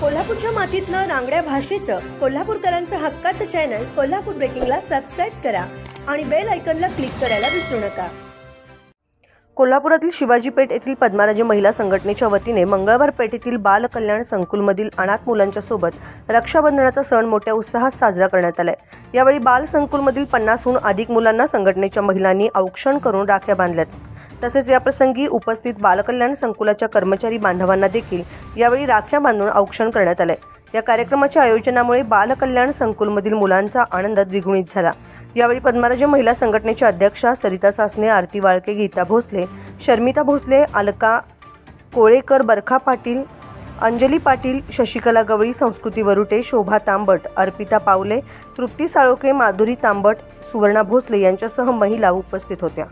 कोल्हापूरच्या मातीतलं रांगड्या भाषेचं कोल्हापूरकरांचं हक्काचं चॅनल कोल्हापूर ब्रेकिंगला सबस्क्राइब करा आणि बेल आयकॉनला क्लिक करायला विसरू नका। कोल्हापुरातील शिवाजी पेठ येथील पद्माराजे महिला संघटनेच्या वतीने मंगळवार पेठेतील बाल कल्याण संकुलमधील अनाथ मुलांच्या सोबत रक्षाबंधनाचा सण मोठ्या उत्साहात साजरा करण्यात आला। यावेळी बाल संकुलमधील 50हून अधिक मुलांना संघटनेच्या महिलांनी औक्षण करून राख्या बांधल्यात। तसेच या प्रसंगी उपस्थित बालकल्याण संकुलाच्या कर्मचारी बांधवांना देखील यावेळी राख्या बांधून औक्षण करण्यात आले। या कार्यक्रमाच्या आयोजनामुळे बालकल्याण संकुलमधील मुलांचा आनंद द्विगुणित झाला। यावेळी पद्माराजे महिला संघटनेच्या अध्यक्षा सरिता सासने, आरती वाळके, गीता भोसले, शर्मिता भोसले, अलका कोळेकर, बरखा पाटील, अंजली पाटील, शशिकला गवळी, संस्कृती वरुटे, शोभा तांबट, अर्पिता पावले, तृप्ती साळोके, माधुरी तांबट, सुवर्णा भोसले यांच्यासह महिला उपस्थित होत्या।